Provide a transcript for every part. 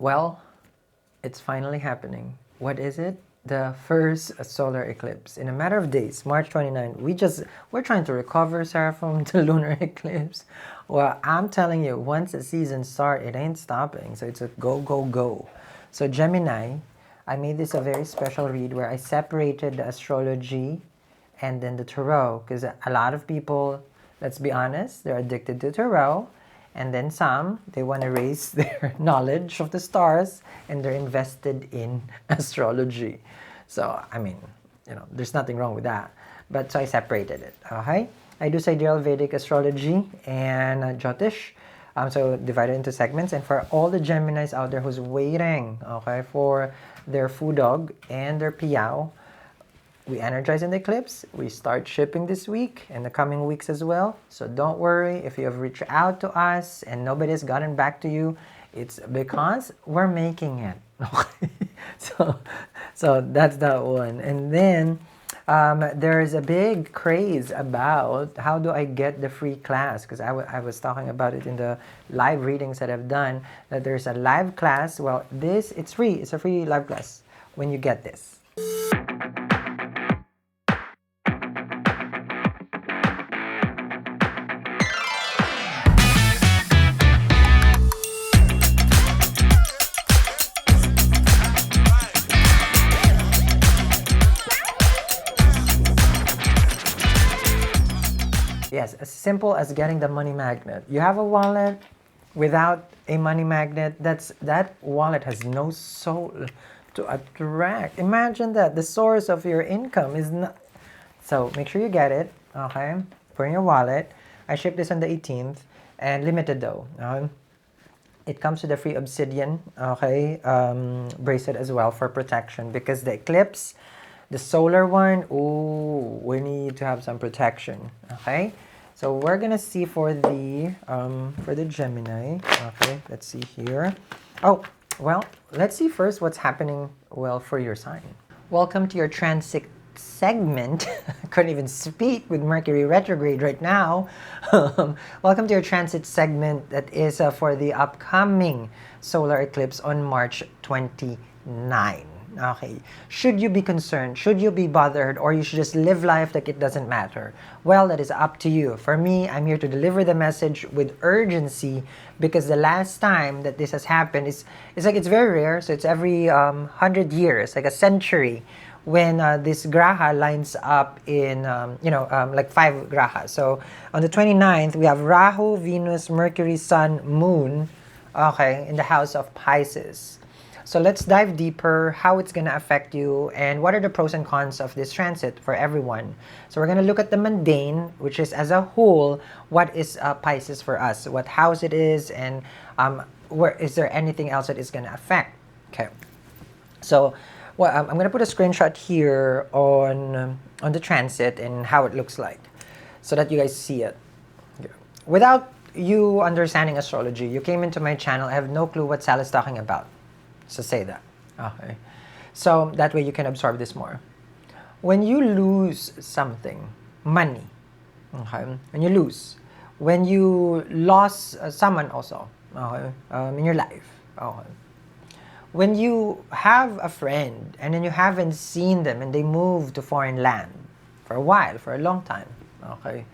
Well, it's finally happening. What is it? The first solar eclipse in a matter of days, March 29. We're trying to recover, Sarah, from the lunar eclipse. Well, I'm telling you, once the season starts, it ain't stopping. So it's a go, go, go. So Gemini, I made this a very special read where I separated the astrology and then the tarot, because a lot of people, let's be honest, they're addicted to tarot, and then some, they want to raise their knowledge of the stars, and they're invested in astrology. So I mean, there's nothing wrong with that, but so I separated it. Okay, I do sidereal Vedic astrology and Jyotish, so divided into segments. And for all the Geminis out there who's waiting, okay, for their food dog and their piao, we energize in the eclipse. We start shipping this week and the coming weeks as well. So don't worry if you have reached out to us and nobody's gotten back to you. It's because we're making it. Okay. So that's that one. And then there's a big craze about how do I get the free class, because I was talking about it in the live readings that I've done, that there's a live class. Well, it's free. It's a free live class when you get this. Yes, as simple as getting the money magnet. You have a wallet without a money magnet, that wallet has no soul to attract. Imagine that the source of your income is not. So make sure you get it, okay? Put in your wallet. I shipped this on the 18th, and limited though. It comes with a free obsidian, okay, bracelet as well for protection, because the eclipse, the solar one, ooh, we need to have some protection, okay? So we're gonna see for the Gemini, okay, let's see here. Oh, well, let's see first what's happening, well, for your sign. Welcome to your transit segment. I couldn't even speak with Mercury retrograde right now. Welcome to your transit segment that is for the upcoming solar eclipse on March 29. Okay, should you be concerned? Should you be bothered? Or you should just live life like it doesn't matter? Well, that is up to you. For me, I'm here to deliver the message with urgency, because the last time that this has happened it's very rare. So it's every 100 years, like a century, when this graha lines up in, like 5 grahas. So on the 29th, we have Rahu, Venus, Mercury, Sun, Moon, okay, in the house of Pisces. So let's dive deeper, how it's going to affect you, and what are the pros and cons of this transit for everyone. So we're going to look at the mundane, which is as a whole, what is Pisces for us, what house it is, and where is there anything else that is going to affect. Okay. So well, I'm going to put a screenshot here on the transit and how it looks like, so that you guys see it. Okay. Without you understanding astrology, you came into my channel, I have no clue what Sal is talking about. So say that. Okay. So that way you can absorb this more. When you lose something, money, okay, when you lose, when you lost someone also, okay, in your life, okay, when you have a friend and then you haven't seen them and they move to foreign land for a while, for a long time, okay,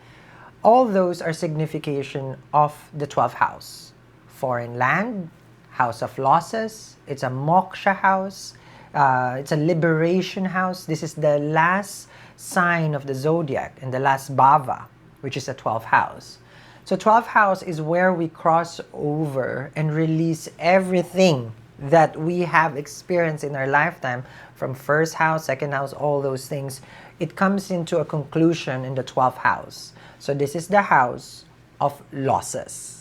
all those are signification of the 12th house. Foreign land, house of losses, it's a moksha house, it's a liberation house. This is the last sign of the zodiac and the last bhava, which is the 12th house. So 12th house is where we cross over and release everything that we have experienced in our lifetime, from first house, second house, all those things. It comes into a conclusion in the 12th house. So this is the house of losses.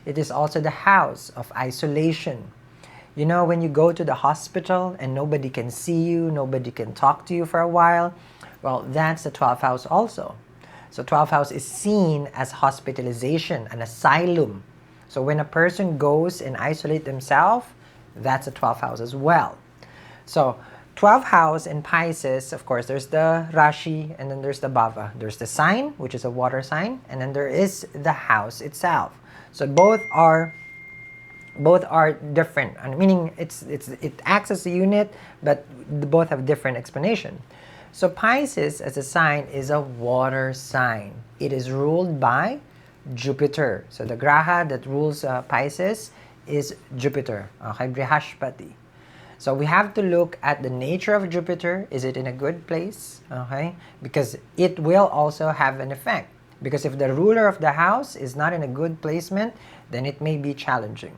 It is also the house of isolation. You know, when you go to the hospital and nobody can see you, nobody can talk to you for a while, well, that's the 12th house also. So 12th house is seen as hospitalization, an asylum. So when a person goes and isolate themselves, that's the 12th house as well. So 12th house in Pisces, of course, there's the Rashi and then there's the Bhava. There's the sign, which is a water sign, and then there is the house itself. So both are Both are different, meaning it acts as a unit, but both have different explanation. So Pisces as a sign is a water sign. It is ruled by Jupiter. So the graha that rules Pisces is Jupiter, okay, Brihaspati. So we have to look at the nature of Jupiter. Is it in a good place? Okay, because it will also have an effect. Because if the ruler of the house is not in a good placement, then it may be challenging.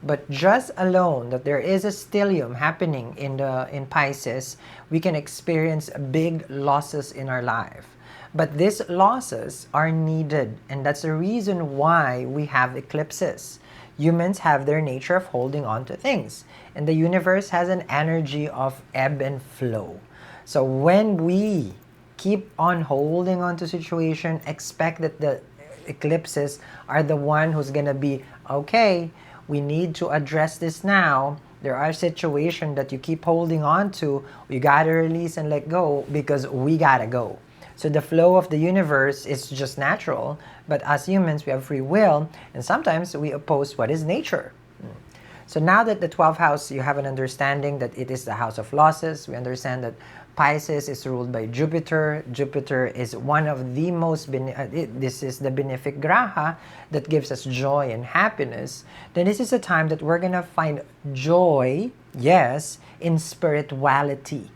But just alone that there is a stellium happening in Pisces, we can experience big losses in our life. But these losses are needed, and that's the reason why we have eclipses. Humans have their nature of holding on to things, and the universe has an energy of ebb and flow. So when we keep on holding on to situation, expect that the eclipses are the one who's gonna be, okay, we need to address this now. There are situations that you keep holding on to. We gotta release and let go because we gotta go. So the flow of the universe is just natural, but as humans, we have free will, and sometimes we oppose what is nature. So now that the 12th house, you have an understanding that it is the house of losses. We understand that Pisces is ruled by Jupiter. Jupiter is one of the most, this is the benefic graha that gives us joy and happiness. Then this is a time that we're going to find joy, yes, in spirituality.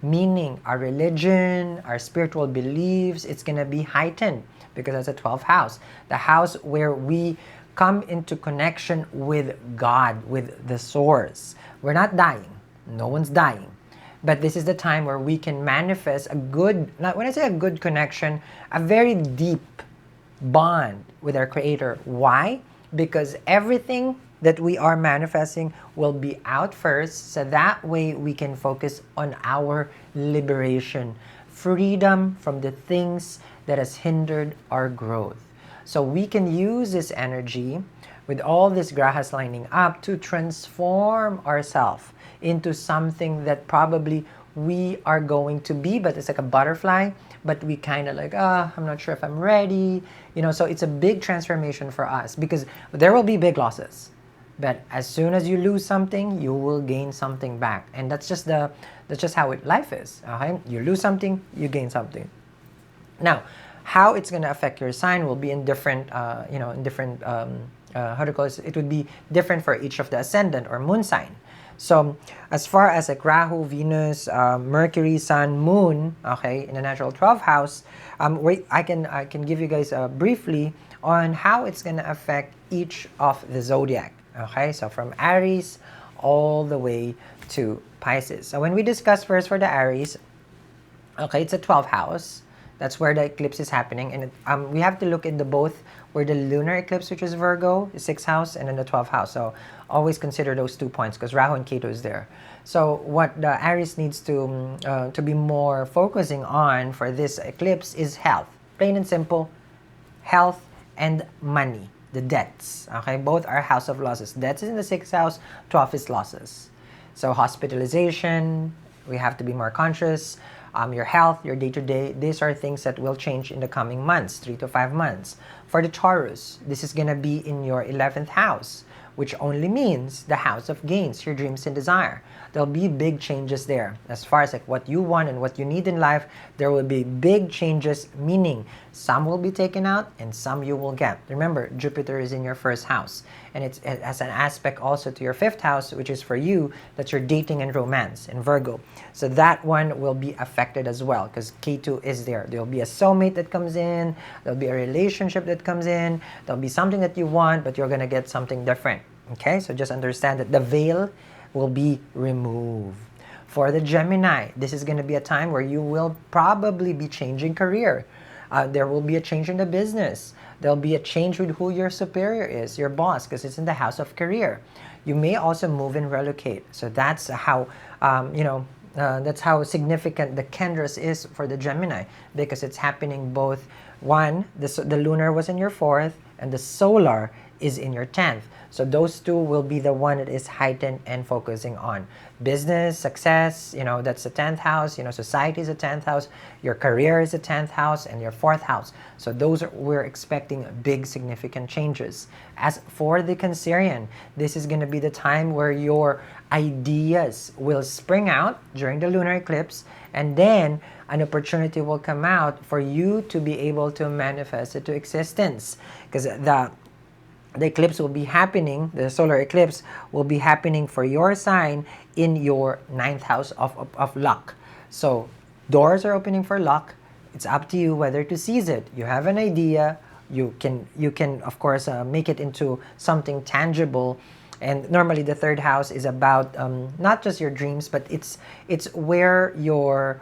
Meaning our religion, our spiritual beliefs, it's going to be heightened because that's a 12th house. The house where we come into connection with God, with the source. We're not dying. No one's dying. But this is the time where we can manifest a good, when I say a good connection, a very deep bond with our Creator. Why? Because everything that we are manifesting will be out first, so that way we can focus on our liberation, freedom from the things that has hindered our growth. So we can use this energy with all these grahas lining up to transform ourselves into something that probably we are going to be, but it's like a butterfly, but we kind of like, I'm not sure if I'm ready, so it's a big transformation for us because there will be big losses. But as soon as you lose something, you will gain something back. And that's just how life is. Okay? You lose something, you gain something. Now, how it's going to affect your sign will be in different, how do you call it? It would be different for each of the ascendant or moon sign. So, as far as like Rahu, Venus, Mercury, Sun, Moon, okay, in the natural 12th house, I can give you guys briefly on how it's going to affect each of the zodiac. Okay, so from Aries all the way to Pisces. So when we discuss first for the Aries, okay, it's a 12th house. That's where the eclipse is happening, and we have to look into both where the lunar eclipse, which is Virgo, the 6th house, and then the 12th house. So always consider those 2 points because Rahu and Ketu is there. So what the Aries needs to be more focusing on for this eclipse is health, plain and simple, health and money, the debts. Okay, both are house of losses. Debts is in the 6th house, 12th is losses. So hospitalization, we have to be more conscious. Your health, your day-to-day, these are things that will change in the coming months, 3 to 5 months. For the Taurus, this is going to be in your 11th house, which only means the house of gains, your dreams and desire. There'll be big changes there. As far as like what you want and what you need in life, there will be big changes, meaning some will be taken out and some you will get. Remember, Jupiter is in your 1st house, and it has an aspect also to your 5th house, which is for you, that's your dating and romance in Virgo. So that one will be affected as well because Ketu is there. There'll be a soulmate that comes in, there'll be a relationship that comes in, there'll be something that you want, but you're going to get something different. Okay, so just understand that the veil will be removed. For the Gemini, this is going to be a time where you will probably be changing career. There will be a change in the business. There'll be a change with who your superior is, your boss, because it's in the house of career. You may also move and relocate. So that's how, that's how significant the Kendras is for the Gemini, because it's happening both. One, the lunar was in your 4th, and the solar is in your 10th. So those two will be the one that is heightened and focusing on business, success, that's the 10th house, society is a 10th house, your career is a 10th house, and your 4th house. So we're expecting big significant changes. As for the Cancerian, this is going to be the time where your ideas will spring out during the lunar eclipse, and then an opportunity will come out for you to be able to manifest it to existence, because the eclipse will be happening, the solar eclipse will be happening for your sign in your 9th house of luck. So doors are opening for luck. It's up to you whether to seize it. You have an idea, you can of course make it into something tangible. And normally the 3rd house is about not just your dreams, but it's where you're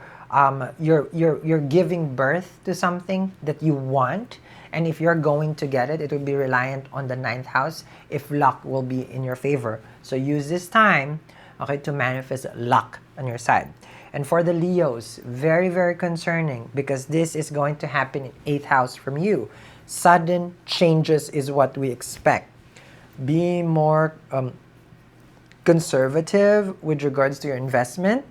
giving birth to something that you want. And if you're going to get it, it will be reliant on the 9th house if luck will be in your favor. So use this time, okay, to manifest luck on your side. And for the Leos, very, very concerning, because this is going to happen in 8th house from you. Sudden changes is what we expect. Be more conservative with regards to your investment.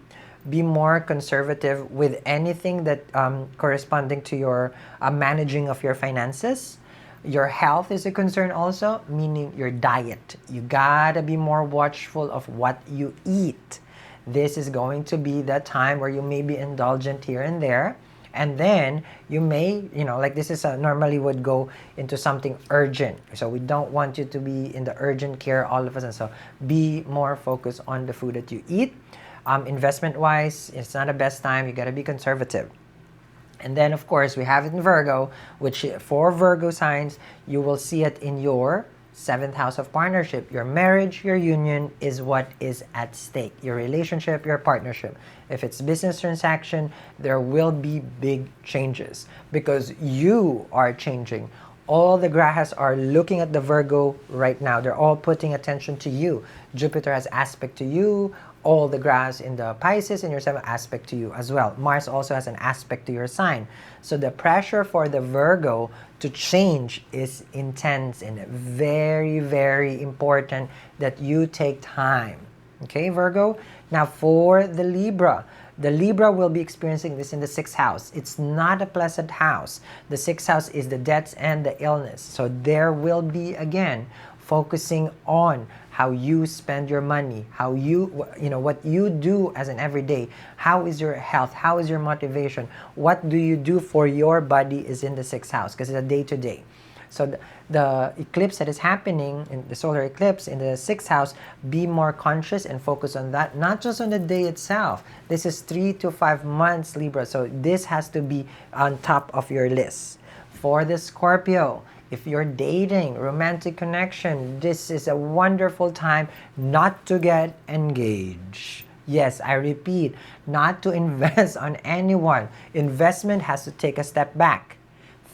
Be more conservative with anything that corresponding to your managing of your finances. Your health is a concern also, meaning your diet. You gotta be more watchful of what you eat. This is going to be the time where you may be indulgent here and there. And then you may, like this is normally would go into something urgent. So we don't want you to be in the urgent care all of a sudden. So be more focused on the food that you eat. Investment-wise, it's not the best time. You got to be conservative. And then, of course, we have it in Virgo, which for Virgo signs, you will see it in your 7th house of partnership. Your marriage, your union is what is at stake. Your relationship, your partnership. If it's business transaction, there will be big changes because you are changing. All the grahas are looking at the Virgo right now. They're all putting attention to you. Jupiter has aspect to you. All the graphs in the Pisces in your 7th aspect to you as well. Mars also has an aspect to your sign. So the pressure for the Virgo to change is intense and very, very important that you take time. Okay, Virgo? Now for the Libra will be experiencing this in the 6th house. It's not a pleasant house. The 6th house is the debts and the illness. So there will be, again, focusing on how you spend your money, how what you do as an everyday. How is your health? How is your motivation? What do you do for your body is in the 6th house because it's a day-to-day. So the eclipse that is happening, in the solar eclipse in the 6th house, be more conscious and focus on that, not just on the day itself. This is 3 to 5 months, Libra. So this has to be on top of your list. For the Scorpio, if you're dating, romantic connection, this is a wonderful time not to get engaged. Yes, I repeat, not to invest on anyone. Investment has to take a step back.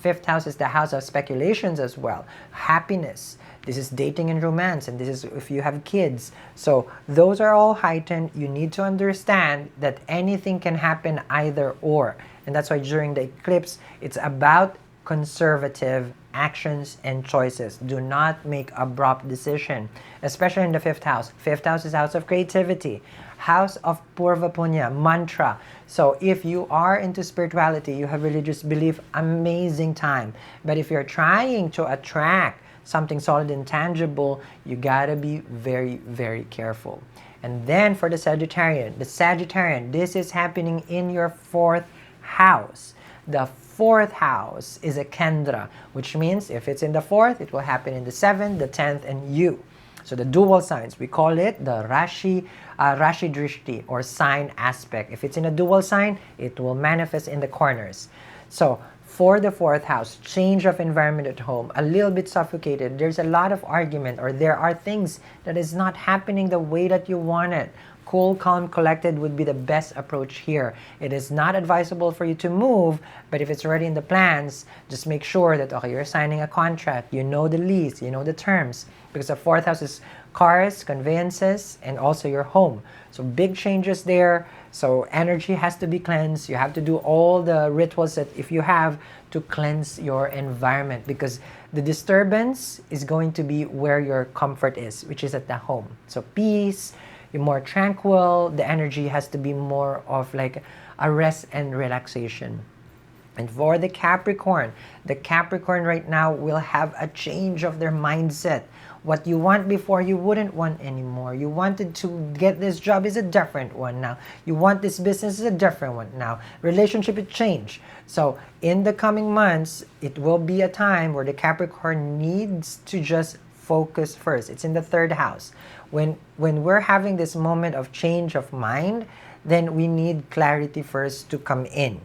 5th house is the house of speculations as well. Happiness. This is dating and romance, and this is if you have kids. So those are all heightened. You need to understand that anything can happen either or. And that's why during the eclipse, it's about conservative actions and choices. Do not make abrupt decision, especially in the 5th house. 5th house is house of creativity, house of Purva Punya, mantra. So if you are into spirituality, you have religious belief, amazing time. But if you're trying to attract something solid and tangible, you gotta be very, very careful. And then for the Sagittarian, this is happening in your 4th house. The 4th house is a Kendra, which means if it's in the 4th, it will happen in the 7th, the 10th, and you. So the dual signs, we call it the Rashi Drishti, or sign aspect. If it's in a dual sign, it will manifest in the corners. So for the 4th house, change of environment at home, a little bit suffocated. There's a lot of argument, or there are things that is not happening the way that you want it. Cool, calm, collected would be the best approach here. It is not advisable for you to move, but if it's already in the plans, just make sure that, okay, you're signing a contract, you know the lease, you know the terms, because the 4th house is cars, conveyances, and also your home. So big changes there. So energy has to be cleansed. You have to do all the rituals that if you have to cleanse your environment, because The disturbance is going to be where your comfort is, which is at the home. So peace, you're more tranquil, the energy has to be more of like a rest and relaxation. And for the Capricorn right now will have a change of their mindset. What you want before, you wouldn't want anymore. You wanted to get this job is a different one now. You want this business is a different one now. Relationship it changed. So in the coming months, it will be a time where the Capricorn needs to just focus first. It's in the third house. When we're having this moment of change of mind, then we need clarity first to come in.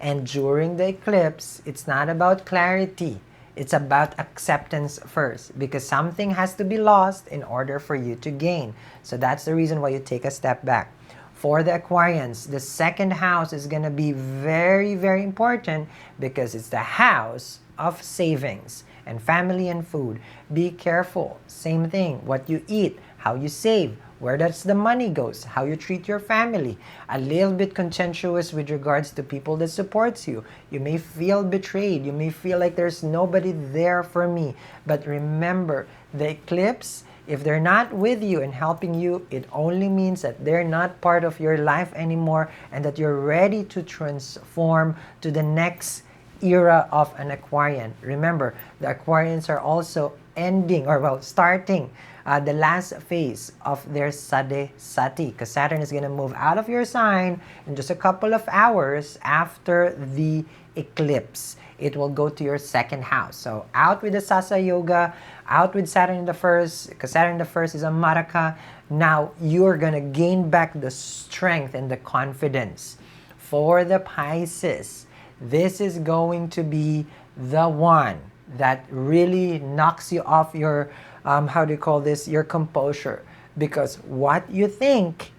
And during the eclipse, it's not about clarity. It's about acceptance first, because something has to be lost in order for you to gain. So that's the reason why you take a step back. For the Aquarians, the second house is going to be very, very important because it's the house of savings and family and food. Be careful. Same thing. What you eat, how you save, where does the money goes, how you treat your family. A little bit contentious with regards to people that supports you. You may feel betrayed. You may feel like there's nobody there for me. But remember, the eclipse, if they're not with you and helping you, it only means that they're not part of your life anymore and that you're ready to transform to the next era of an Aquarian. Remember, the Aquarians are also ending, or well, starting the last phase of their Sade Sati, because Saturn is going to move out of your sign in just a couple of hours after the eclipse. It will go to your second house. So out with the Sasa Yoga, out with Saturn in the first, because Saturn in the first is a Maraka. Now you're going to gain back the strength and the confidence. For the Pisces, this is going to be the one that really knocks you off your, how do you call this, your composure. Because what you think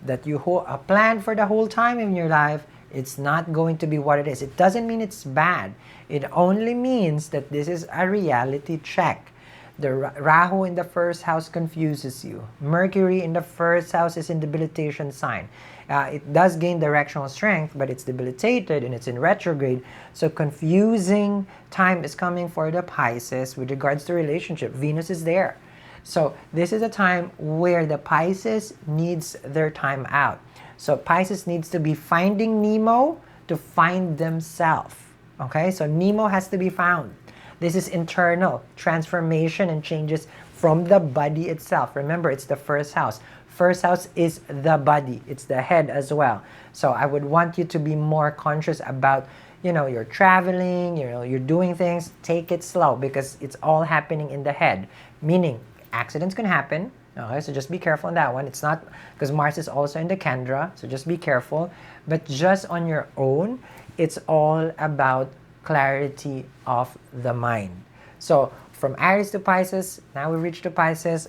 that you planned for the whole time in your life, it's not going to be what it is. It doesn't mean it's bad. It only means that this is a reality check. The Rahu in the first house confuses you. Mercury in the first house is in debilitation sign. It does gain directional strength, but it's debilitated and it's in retrograde. So confusing time is coming for the Pisces with regards to relationship. Venus is there. So this is a time where the Pisces needs their time out. So Pisces needs to be finding Nemo to find themselves. Okay, so Nemo has to be found. This is internal transformation and changes from the body itself. Remember, it's the first house. First house is the body. It's the head as well. So I would want you to be more conscious about, you're traveling, you're doing things. Take it slow because it's all happening in the head. Meaning, accidents can happen. Okay, so just be careful on that one. It's not, because Mars is also in the Kendra, so just be careful. But just on your own, it's all about clarity of the mind. So from Aries to Pisces, now we reach to Pisces.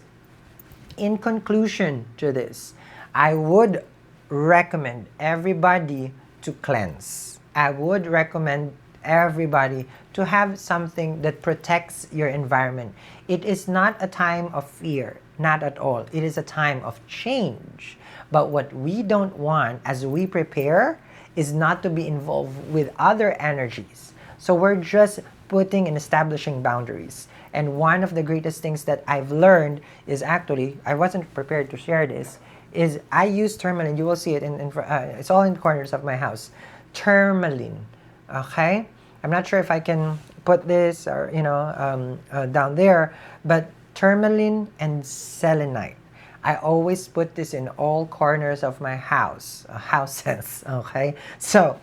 In conclusion to this, I would recommend everybody to cleanse. I would recommend everybody to have something that protects your environment. It is not a time of fear, not at all. It is a time of change. But what we don't want as we prepare is not to be involved with other energies. So we're just putting and establishing boundaries. And one of the greatest things that I've learned is actually, I wasn't prepared to share this, is I use tourmaline. You will see it it's all in the corners of my house. Tourmaline, okay? I'm not sure if I can put this or, down there, but tourmaline and selenite. I always put this in all corners of my houses, okay? So,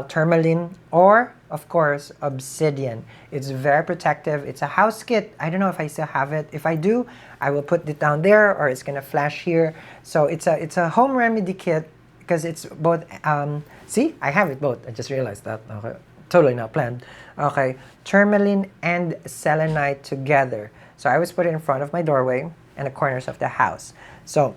tourmaline or, of course, obsidian. It's very protective. It's a house kit. I don't know if I still have it. If I do, I will put it down there or it's gonna flash here. So it's a home remedy kit because it's both, see, I have it both. I just realized that. Okay. Totally not planned. Okay, tourmaline and selenite together. So I always put it in front of my doorway and the corners of the house. So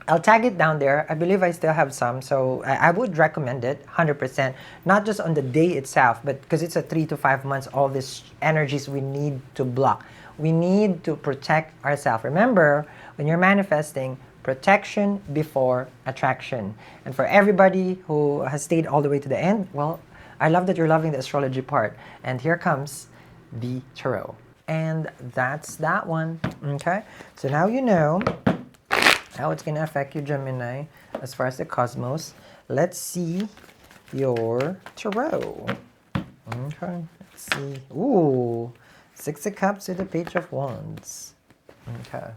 I'll tag it down there. I believe I still have some, so I would recommend it 100%. Not just on the day itself, but because it's a 3 to 5 months, all these energies we need to block. We need to protect ourselves. Remember, when you're manifesting, protection before attraction. And for everybody who has stayed all the way to the end, well, I love that you're loving the astrology part. And here comes the tarot. And that's that one. Okay, so now you know how it's gonna affect you, Gemini, as far as the cosmos. Let's see your tarot. Okay, let's see. Ooh, Six of Cups with the Page of Wands. Okay,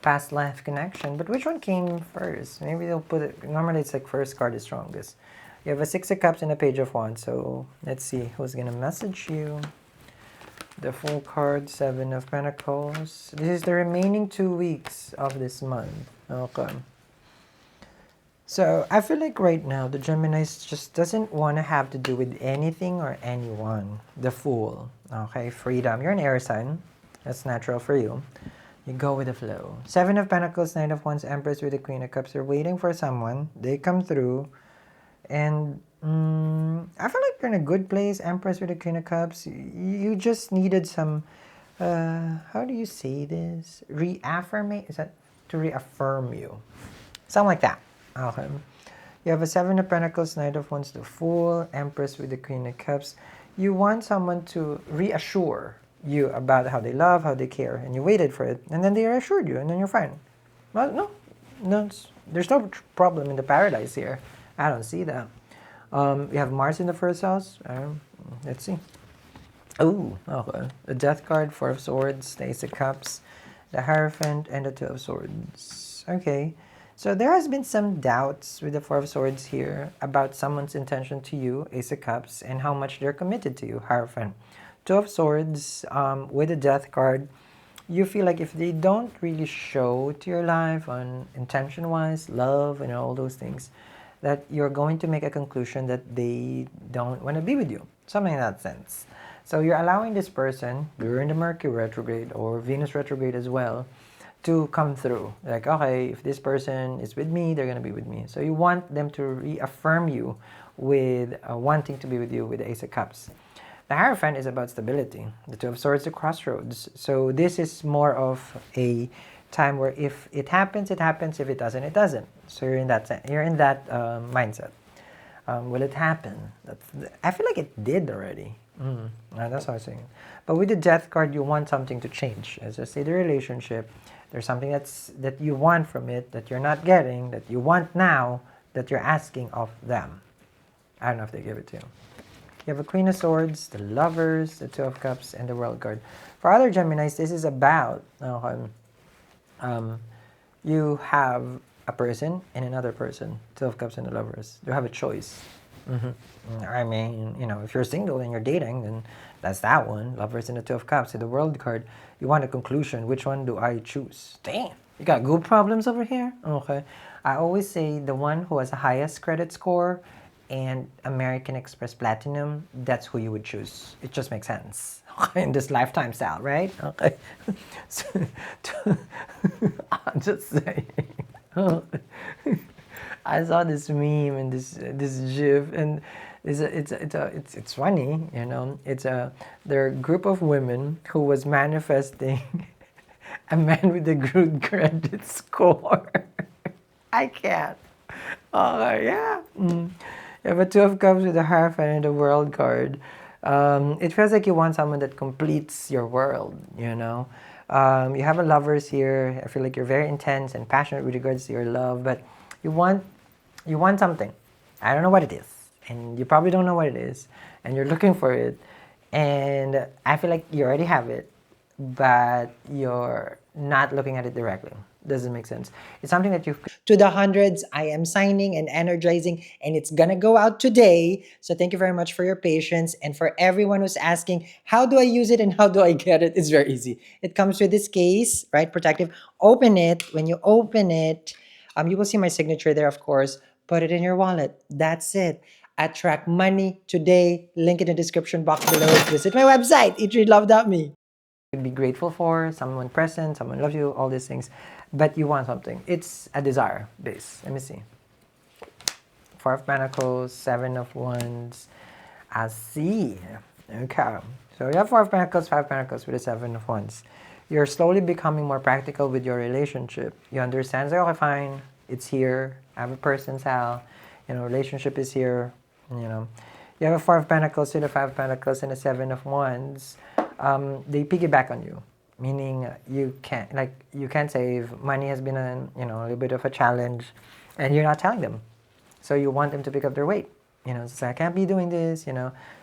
past life connection. But which one came first? Maybe they'll put it. Normally, it's like first card is strongest. You have a Six of Cups and a Page of Wands. So let's see who's gonna message you. The full card, Seven of Pentacles. This is the remaining 2 weeks of this month. Okay. So I feel like right now the Gemini just doesn't want to have to do with anything or anyone. The Fool. Okay, freedom. You're an air sign. That's natural for you. You go with the flow. Seven of Pentacles, Knight of Wands, Empress with the Queen of Cups. You're waiting for someone. They come through. And I feel like you're in a good place. Empress with the Queen of Cups. You just needed some, how do you say this? Reaffirmate? Is that to reaffirm you? Something like that. Okay. You have a Seven of Pentacles, Knight of Wands, the Fool, Empress with the Queen of Cups. You want someone to reassure you about how they love, how they care, and you waited for it, and then they reassured you, and then you're fine. Well, no, there's no problem in the paradise here. I don't see that. We have Mars in the first house. Let's see. Oh, okay. The Death card, Four of Swords, the Ace of Cups, the Hierophant, and the Two of Swords. Okay. So there has been some doubts with the Four of Swords here about someone's intention to you, Ace of Cups, and how much they're committed to you, Hierophant. Two of Swords, with the Death card, you feel like if they don't really show to your life on intention-wise, love, and all those things, that you're going to make a conclusion that they don't want to be with you. Something in that sense. So you're allowing this person, during the Mercury retrograde or Venus retrograde as well, to come through. Like, okay, if this person is with me, they're going to be with me. So you want them to reaffirm you with wanting to be with you with the Ace of Cups. The Hierophant is about stability. The Two of Swords, the crossroads. So this is more of a time where if it happens, it happens. If it doesn't, it doesn't. So you're in that mindset. Will it happen? I feel like it did already. That's what I was saying. But with the Death card, you want something to change. As I say, the relationship, there's something that you want from it that you're not getting, that you want now, that you're asking of them. I don't know if they give it to you. You have a Queen of Swords, the Lovers, the Two of Cups, and the World card. For other Geminis, this is about you have a person and another person. Two of Cups and the Lovers. You have a choice. I mean, if you're single and you're dating, then that's that one. Lovers and the Two of Cups. In the World card, you want a conclusion. Which one do I choose? Damn, you got good problems over here? Okay. I always say the one who has the highest credit score and American Express Platinum, that's who you would choose. It just makes sense. In this lifetime style, right? Okay. So, I'm just saying. I saw this meme and this gif, and it's funny, there are a group of women who was manifesting a man with a good credit score. I can't. Oh yeah. You have a Two of Cups with a Hierophant and the World card. It feels like you want someone that completes your world. You have a Lovers here. I feel like you're very intense and passionate with regards to your love, but you want something. I don't know what it is, and you probably don't know what it is, and you're looking for it, and I feel like you already have it, but you're not looking at it directly. Doesn't make sense. It's something that you've... To the hundreds, I am signing and energizing, and it's gonna go out today. So thank you very much for your patience. And for everyone who's asking, how do I use it and how do I get it? It's very easy. It comes with this case, right? Protective. Open it. When you open it, you will see my signature there, of course. Put it in your wallet. That's it. Attract money today. Link in the description box below. Visit my website, eatrelove.me. Be grateful for someone present, someone loves you, all these things, but you want something. It's a desire base. Let me see. Four of Pentacles, Seven of Wands. I see. Okay. So you have Four of Pentacles, Five of Pentacles with a Seven of Wands. You're slowly becoming more practical with your relationship. You understand, like, okay, fine, it's here. I have a person, Sal. Relationship is here. You have a Four of Pentacles with a Five of Pentacles and a Seven of Wands. they piggyback on you. Meaning you can't save. Money has been a little bit of a challenge, and you're not telling them. So you want them to pick up their weight. So I can't be doing this.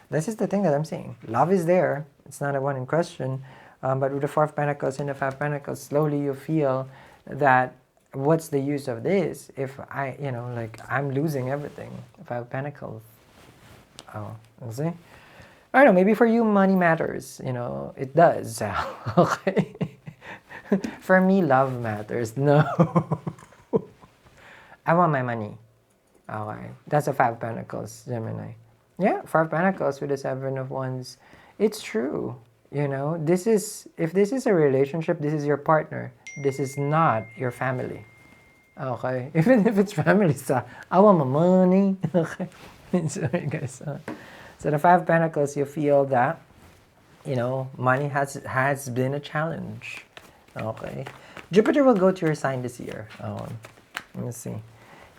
This is the thing that I'm seeing. Love is there. It's not a one in question. But with the Four of Pentacles and the Five of Pentacles, slowly you feel that what's the use of this if I'm losing everything. Five of Pentacles. Oh, you see? I don't know, maybe for you money matters. It does. Okay. For me, love matters. No. I want my money. Okay. That's a Five of Pentacles, Gemini. Yeah, Five of Pentacles with the Seven of Wands. It's true. If this is a relationship, this is your partner. This is not your family. Okay. Even if it's family stuff, I want my money. Okay. Sorry, guys. So the Five of Pentacles, you feel that, money has been a challenge. Okay. Jupiter will go to your sign this year. Let me see.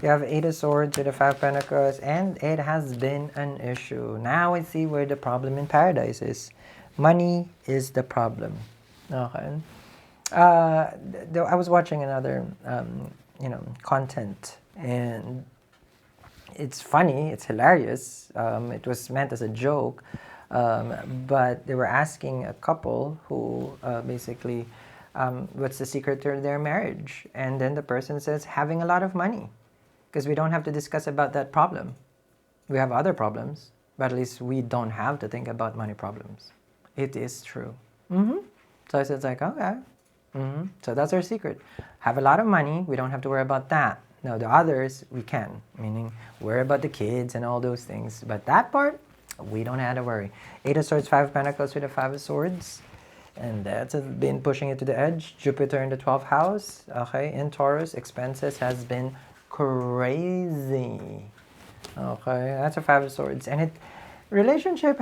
You have Eight of Swords with the Five of Pentacles, and it has been an issue. Now I see where the problem in paradise is. Money is the problem. Okay. I was watching another, content, and it's funny, it's hilarious. It was meant as a joke, but they were asking a couple who basically, what's the secret to their marriage? And then the person says, having a lot of money, because we don't have to discuss about that problem. We have other problems, but at least we don't have to think about money problems. It is true. So I said, like, okay. So that's our secret. Have a lot of money, we don't have to worry about that. No, the others, we can. Meaning, worry about the kids and all those things. But that part, we don't have to worry. Eight of Swords, Five of Pentacles with the Five of Swords. And that's been pushing it to the edge. Jupiter in the 12th house. Okay, in Taurus, expenses has been crazy. Okay, that's a Five of Swords. And relationship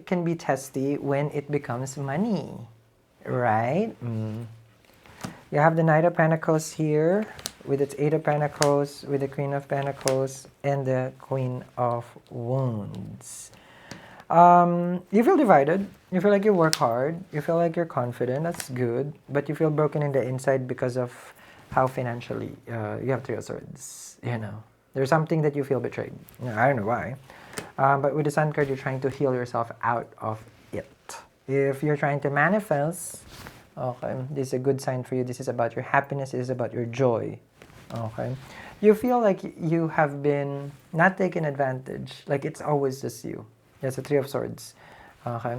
can be testy when it becomes money. Right? You have the Knight of Pentacles here with its Eight of Pentacles, with the Queen of Pentacles, and the Queen of Wands. You feel divided. You feel like you work hard. You feel like you're confident. That's good. But you feel broken in the inside because of how financially you have Three of Swords. There's something that you feel betrayed. I don't know why. But with the Sun card, you're trying to heal yourself out of it. If you're trying to manifest, okay, this is a good sign for you. This is about your happiness. This is about your joy. Okay. You feel like you have been not taken advantage. Like it's always just you. That's a Three of Swords. Okay.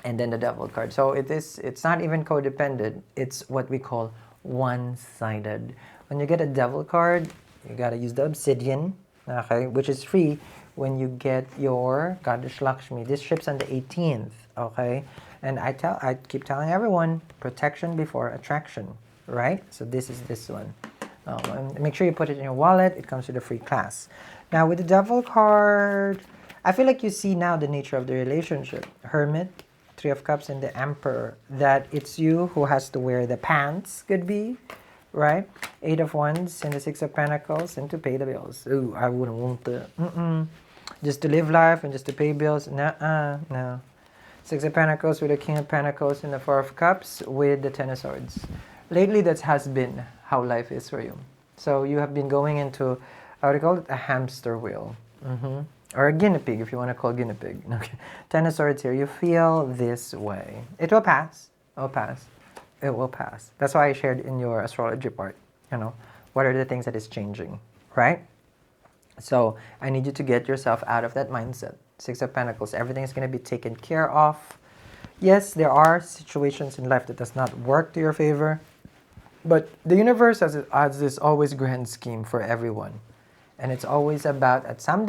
And then the Devil card. So it's not even codependent. It's what we call one-sided. When you get a Devil card, you gotta use the obsidian, okay, which is free when you get your Goddess Lakshmi. This ships on the 18th, okay? And I keep telling everyone, protection before attraction, right? So this is this one. And make sure you put it in your wallet. It comes with a free class. Now with the Devil card, I feel like you see now the nature of the relationship. Hermit, Three of Cups, and the Emperor. That it's you who has to wear the pants, could be, right? Eight of Wands and the Six of Pentacles, and to pay the bills. Ooh, I wouldn't want that. Just to live life and just to pay bills. No. Six of Pentacles with the King of Pentacles and the Four of Cups with the Ten of Swords. Lately, that has been how life is for you. So you have been going into, I would call it a hamster wheel. Or a guinea pig, if you want to call guinea pig. Okay. Ten of Swords here. You feel this way. It will pass. It will pass. It will pass. That's why I shared in your astrology part. What are the things that is changing, right? So I need you to get yourself out of that mindset. Six of Pentacles. Everything is going to be taken care of. Yes, there are situations in life that does not work to your favor. But the universe has this always grand scheme for everyone. And it's always about, at some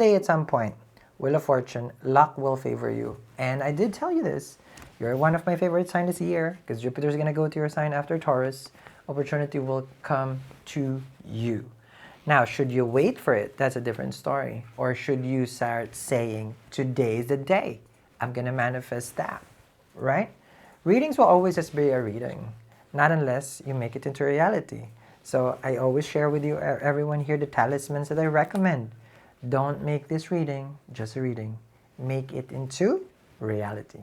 point, Wheel of Fortune, luck will favor you. And I did tell you this. You're one of my favorite signs this year because Jupiter is going to go to your sign after Taurus. Opportunity will come to you. Now, should you wait for it? That's a different story. Or should you start saying, today's the day. I'm going to manifest that. Right? Readings will always just be a reading. Not unless you make it into reality. So I always share with you, everyone here, the talismans that I recommend. Don't make this reading just a reading. Make it into reality.